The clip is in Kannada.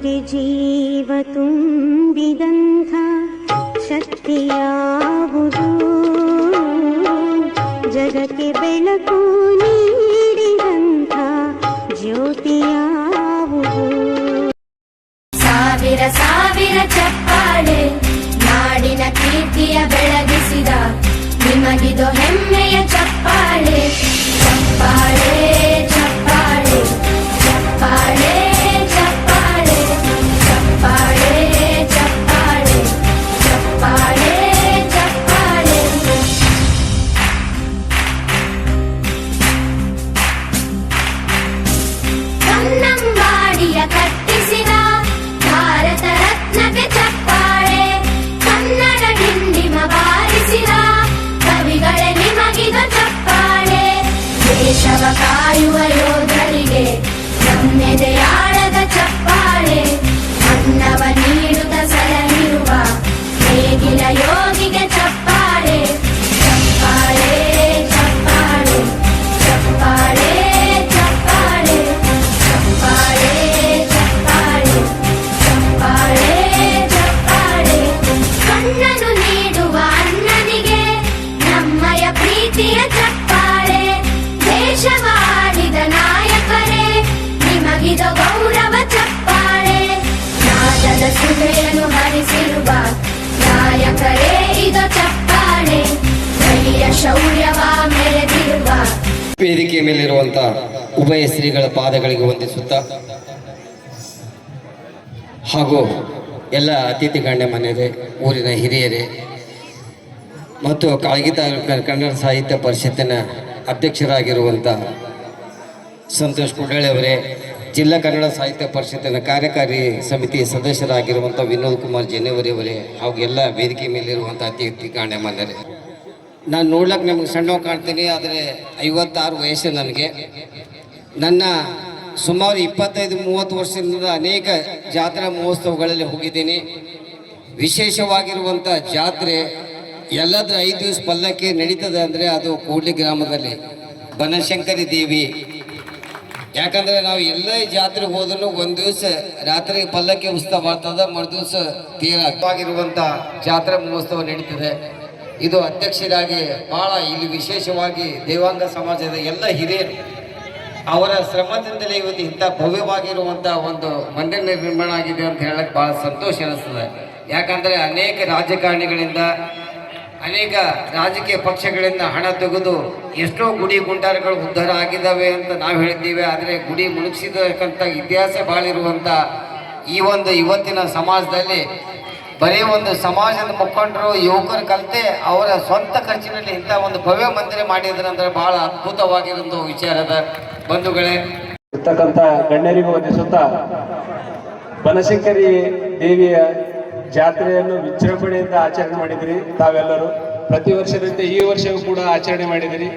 ನಮಗೆ ಜೀವ ತುಂಬಿದಂಥ ಶಕ್ತಿಯಾವುದು, ಜಗಕ್ಕೆ ಬೆಳಕು ನೀಡಿದಂಥ ಜ್ಯೋತಿಯಾವುದು. ಸಾವಿರ ಸಾವಿರ ಚಪ್ಪಾಳೆ ನಾಡಿನ ಕೀರ್ತಿಯ ಬೆಳಗಿಸಿದ ನಿಮಗಿದು ಹೆಮ್ಮೆಯ ಚಪ್ಪಾಳೆ. ಚಪ್ಪಾಳೆ ಚಪ್ಪಾಳೆ ಚಪ್ಪಾಳೆ ಚಪ್ಪಾಳೆ ಚಪ್ಪಾಳೆ ಚಪ್ಪಾಳೆ ಚಪ್ಪಾಳೆ ಚಪ್ಪಾಳೆ. ಕನ್ನಂಬಾಡಿಯ ಕಟ್ಟಿಸಿದ ಭಾರತ ರತ್ನಕ್ಕೆ ಚಪ್ಪಾಳೆ. ಕನ್ನಡ ಡಿಂಡಿಮ ಬಾರಿಸಿದ ಕವಿಗಳೇ ನಿಮಗಿದು ಚಪ್ಪಾಳೆ. ದೇಶವ ಕಾಯುವ ಯೋಧರಿಗೆ ನಮ್ಮೆದೆಯಾಳದ ಚಪ್ಪಾಳೆ. ಅನ್ನವ ನೀಡುತ್ತ ಸಲಹಿರುವ ನೇಗಿಲ ಯೋಗಿಗೆ ಚಪ್ಪಾಳೆ. ಚಪ್ಪಾಳೆ ಚಪ್ಪಾಳೆ ಚಪ್ಪಾಳೆ ಚಪ್ಪಾಳೆ ಚಪ್ಪಾಳೆ ಚಪ್ಪಾಳೆ ಚಪ್ಪಾಳೆ ಚಪ್ಪಾಳೆ. ಕಣ್ಣನು ನೀಡುವ ಅಣ್ಣನಿಗೆ ನಮ್ಮಯ ಪ್ರೀತಿಯ ಚಪ್ಪಾಳೆ. ದೇಶವಾಡಿದ ನಾಯಕರೇ ನಿಮಗಿದು ಗೌರವ ಚಪ್ಪಾಳೆ. ನಾದದ ಸುಧೆಯನ್ನು ಹರಿಸಿರುವ ನಾಯಕರೇ ಇದು ಚಪ್ಪಾಳೆ. ಧೈರ್ಯ ಶೌರ್ಯವ ಮೆರೆದಿರುವ ವೇದಿಕೆ ಮೇಲಿರುವಂಥ ಉಭಯ ಶ್ರೀಗಳ ಪಾದಗಳಿಗೆ ವಂದಿಸುತ್ತಾ ಹಾಗೂ ಎಲ್ಲ ಅತಿಥಿ ಗಣ್ಯಮಾನ್ಯರೇ, ಊರಿನ ಹಿರಿಯರೇ ಮತ್ತು ಕಾಳಗಿ ತಾಲೂಕಿನ ಕನ್ನಡ ಸಾಹಿತ್ಯ ಪರಿಷತ್ತಿನ ಅಧ್ಯಕ್ಷರಾಗಿರುವಂಥ ಸಂತೋಷ್ ಕುಡಳೆ ಅವರೇ, ಜಿಲ್ಲಾ ಕನ್ನಡ ಸಾಹಿತ್ಯ ಪರಿಷತ್ತಿನ ಕಾರ್ಯಕಾರಿ ಸಮಿತಿ ಸದಸ್ಯರಾಗಿರುವಂಥ ವಿನೋದ್ ಕುಮಾರ್ ಜೆನೆವರಿಯವರೇ ಹಾಗೂ ಎಲ್ಲ ವೇದಿಕೆ ಮೇಲಿರುವಂಥ ಅತಿಥಿ ಗಣ್ಯಮಾನ್ಯರೇ, ನಾನು ನೋಡ್ಲಿಕ್ಕೆ ನಮಗೆ ಸಣ್ಣವ ಕಾಣ್ತೀನಿ, ಆದರೆ 56 ವಯಸ್ಸು ನನಗೆ. ನನ್ನ ಸುಮಾರು 25-30 ವರ್ಷದಿಂದ ಅನೇಕ ಜಾತ್ರಾ ಮಹೋತ್ಸವಗಳಲ್ಲಿ ಹೋಗಿದ್ದೀನಿ. ವಿಶೇಷವಾಗಿರುವಂಥ ಜಾತ್ರೆ ಎಲ್ಲದರ 5 ದಿವಸ ಪಲ್ಲಕ್ಕಿ ನಡೀತದೆ ಅಂದರೆ ಅದು ಕೂಡ್ಲಿ ಗ್ರಾಮದಲ್ಲಿ ಬನಶಂಕರಿ ದೇವಿ. ಯಾಕಂದರೆ ನಾವು ಎಲ್ಲ ಜಾತ್ರೆಗೆ ಹೋದ್ರೂ ಒಂದು ದಿವಸ ರಾತ್ರಿ ಪಲ್ಲಕ್ಕಿ ಉತ್ಸವ ಆಗ್ತದೆ, ಮರುದಿವಸ ತೀರಾಗಿರುವಂಥ ಜಾತ್ರಾ ಮಹೋತ್ಸವ ನಡೀತದೆ. ಇದು ಅಧ್ಯಕ್ಷರಾಗಿ ಭಾಳ ಇಲ್ಲಿ ವಿಶೇಷವಾಗಿ ದೇವಾಂಗ ಸಮಾಜದ ಎಲ್ಲ ಹಿರಿಯರು ಅವರ ಶ್ರಮದಿಂದಲೇ ಇವತ್ತು ಇಂಥ ಭವ್ಯವಾಗಿರುವಂಥ ಒಂದು ಮಂದಿರ ನಿರ್ಮಾಣ ಆಗಿದೆ ಅಂತ ಹೇಳಕ್ಕೆ ಭಾಳ ಸಂತೋಷ ಅನಿಸ್ತದೆ. ಯಾಕಂದರೆ ಅನೇಕ ರಾಜಕಾರಣಿಗಳಿಂದ ಅನೇಕ ರಾಜಕೀಯ ಪಕ್ಷಗಳಿಂದ ಹಣ ತೆಗೆದು ಎಷ್ಟೋ ಗುಡಿ ಗುಂಡಾರಗಳು ಉದ್ಧಾರ ಆಗಿದ್ದಾವೆ ಅಂತ ನಾವು ಹೇಳ್ತೀವಿ. ಆದರೆ ಗುಡಿ ಮುಳುಗಿಸಿದಕ್ಕಂಥ ಇತಿಹಾಸ ಭಾಳ ಇರುವಂಥ ಈ ಒಂದು ಇವತ್ತಿನ ಸಮಾಜದಲ್ಲಿ ಬರೀ ಒಂದು ಸಮಾಜದ ಮುಖಂಡರು ಯುವಕರು ಕಲಿತೆ ಅವರ ಸ್ವಂತ ಖರ್ಚಿನಲ್ಲಿ ಇಂಥ ಒಂದು ಭವ್ಯ ಮಂದಿರ ಮಾಡಿದ್ರೆ ಅಂದರೆ ಬಹಳ ಅದ್ಭುತವಾಗಿರೋ ವಿಚಾರದ ಬಂಧುಗಳೇ. ಇರ್ತಕ್ಕಂಥ ಗಣ್ಯರಿಗೂ ವಂದಿಸುತ್ತಾ ಬನಶಂಕರಿ ದೇವಿಯ ಜಾತ್ರೆಯನ್ನು ವಿಜೃಂಭಣೆಯಿಂದ ಆಚರಣೆ ಮಾಡಿದಿರಿ. ತಾವೆಲ್ಲರೂ ಪ್ರತಿ ವರ್ಷದಂತೆ ಈ ವರ್ಷವೂ ಕೂಡ ಆಚರಣೆ ಮಾಡಿದಿರಿ.